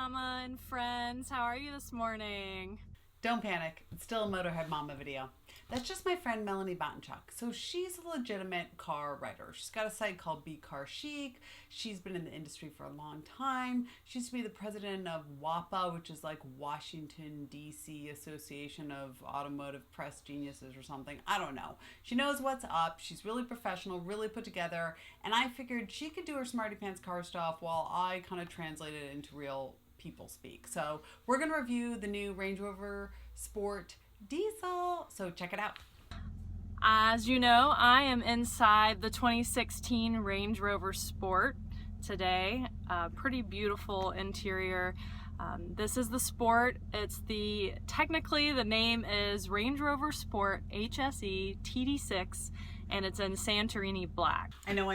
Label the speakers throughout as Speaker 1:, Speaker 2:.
Speaker 1: Mama and friends. How are you this morning?
Speaker 2: Don't panic, it's still a Motorhead Mama video. That's just my friend Melanie Batenchuk. So she's a legitimate car writer. She's got a site called Be Car Chic. She's been in the industry for a long time. She used to be the president of WAPA, which is like Washington, D.C. Association of Automotive Press Geniuses or something. I don't know. She knows what's up. She's really professional, really put together. And I figured she could do her smarty pants car stuff while I kind of translated it into real people speak. So we're going to review the new Range Rover Sport Diesel. So check it out.
Speaker 1: As you know, I am inside the 2016 Range Rover Sport today. Pretty beautiful interior. This is the Sport. Technically the name is Range Rover Sport HSE TD6, and it's in Santorini black.
Speaker 2: I know.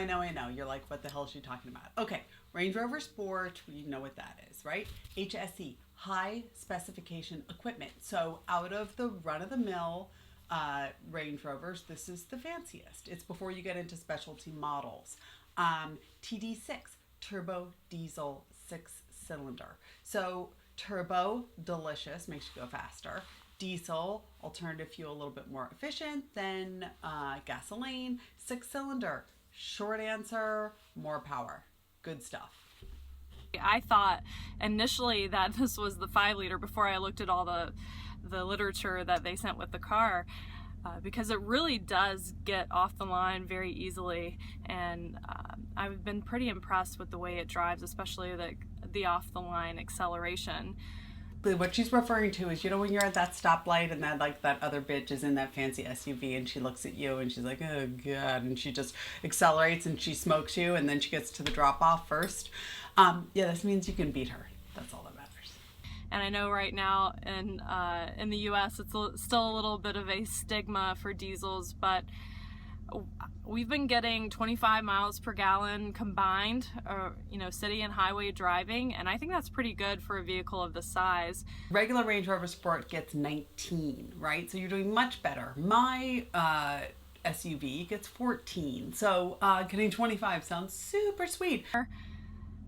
Speaker 2: You're like, what the hell is she talking about? Okay, Range Rover Sport, you know what that is, right? HSE, high specification equipment. So out of the run-of-the-mill Range Rovers, this is the fanciest. It's before you get into specialty models. TD6, turbo diesel 6-cylinder. So turbo, delicious, makes you go faster. Diesel, alternative fuel, a little bit more efficient than gasoline. 6-cylinder, short answer, more power. Good stuff.
Speaker 1: I thought initially that this was the 5-liter before I looked at all the literature that they sent with the car, because it really does get off the line very easily, and I've been pretty impressed with the way it drives, especially the off the line acceleration.
Speaker 2: What she's referring to is, you know, when you're at that stoplight and that other bitch is in that fancy SUV and she looks at you and she's like, oh God, and she just accelerates and she smokes you and then she gets to the drop off first. Yeah, this means you can beat her. That's all that matters.
Speaker 1: And I know right now in the US it's still a little bit of a stigma for diesels, but we've been getting 25 miles per gallon combined, city and highway driving, and I think that's pretty good for a vehicle of this size.
Speaker 2: Regular Range Rover Sport gets 19, right? So you're doing much better. My SUV gets 14, so getting 25 sounds super sweet.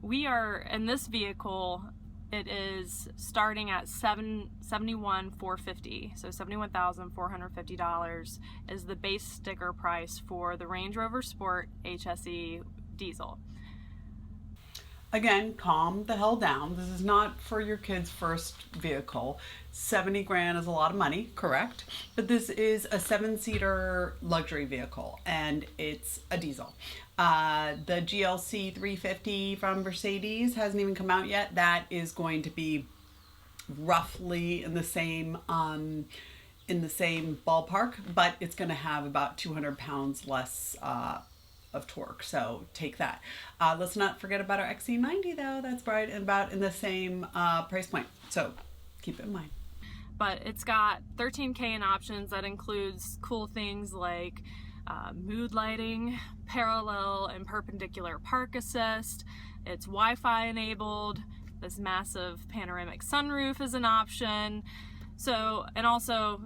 Speaker 1: We are, in this vehicle, it is starting at $71,450, so $71,450 is the base sticker price for the Range Rover Sport HSE diesel.
Speaker 2: Again, calm the hell down. This is not for your kid's first vehicle. 70 grand is a lot of money, correct? But this is a 7-seater luxury vehicle and it's a diesel. The GLC 350 from Mercedes hasn't even come out yet. That is going to be roughly in the same ballpark, but it's going to have about 200 pounds less of torque, so take that. Let's not forget about our XC90 though. That's right about in the same price point, so keep it in mind.
Speaker 1: But it's got 13K in options. That includes cool things like mood lighting, parallel and perpendicular park assist. It's Wi-Fi enabled. This massive panoramic sunroof is an option. So, and also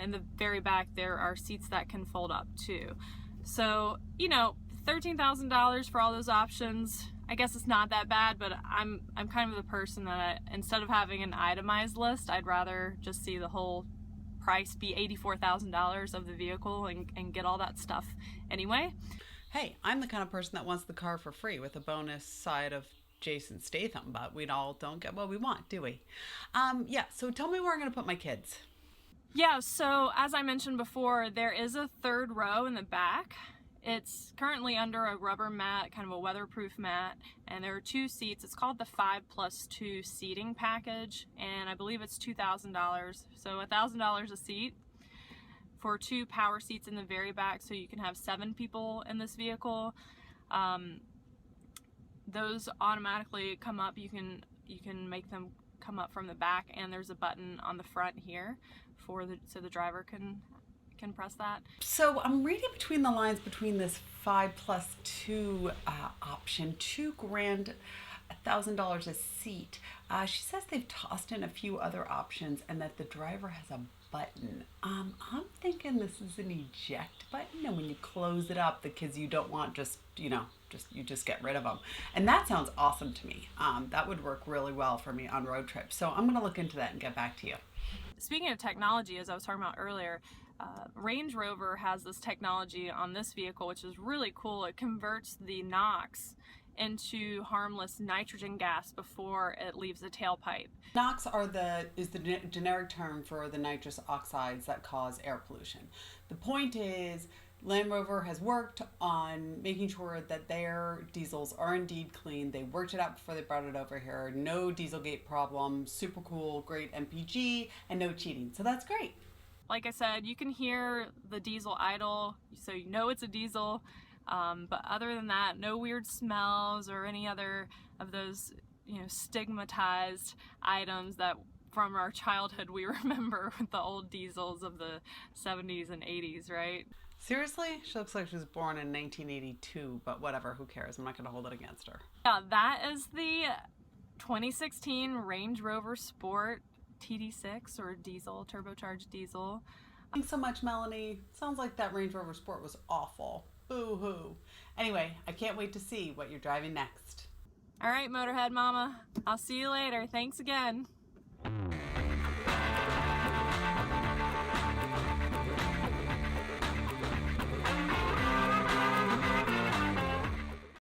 Speaker 1: in the very back there are seats that can fold up too. So, you know, $13,000 for all those options. I guess it's not that bad, but I'm kind of the person that instead of having an itemized list, I'd rather just see the whole price be $84,000 of the vehicle and get all that stuff anyway.
Speaker 2: Hey, I'm the kind of person that wants the car for free with a bonus side of Jason Statham, but we all don't get what we want, do we? Yeah, so tell me where I'm going to put my kids.
Speaker 1: Yeah, so as I mentioned before, there is a third row in the back. It's currently under a rubber mat, kind of a weatherproof mat, and there are 2 seats. It's called the 5+2 seating package, and I believe it's $2,000. So $1,000 a seat for 2 power seats in the very back, so you can have 7 people in this vehicle. Those automatically come up. You can make them come up from the back, and there's a button on the front here so the driver can press that.
Speaker 2: So I'm reading between the lines between this 5+2 option, $2 grand, $1,000 a seat. She says they've tossed in a few other options and that the driver has a button. I'm thinking this is an eject button, and when you close it up, the kids you don't want just, you just get rid of them. And that sounds awesome to me. That would work really well for me on road trips. So I'm going to look into that and get back to you.
Speaker 1: Speaking of technology, as I was talking about earlier, Range Rover has this technology on this vehicle, which is really cool. It converts the NOx into harmless nitrogen gas before it leaves the tailpipe.
Speaker 2: NOx is the generic term for the nitrous oxides that cause air pollution. The point is, Land Rover has worked on making sure that their diesels are indeed clean. They worked it out before they brought it over here. No Dieselgate problem, super cool, great MPG, and no cheating. So that's great.
Speaker 1: Like I said, you can hear the diesel idle, so you know it's a diesel. But other than that, no weird smells or any other of those, stigmatized items that from our childhood we remember with the old diesels of the 70s and 80s, right?
Speaker 2: Seriously? She looks like she was born in 1982, but whatever, who cares? I'm not going to hold it against her.
Speaker 1: Yeah, that is the 2016 Range Rover Sport TD6, or diesel, turbocharged diesel.
Speaker 2: Thanks so much, Melanie. Sounds like that Range Rover Sport was awful. Boo-hoo. Anyway, I can't wait to see what you're driving next.
Speaker 1: All right, Motorhead Mama. I'll see you later. Thanks again.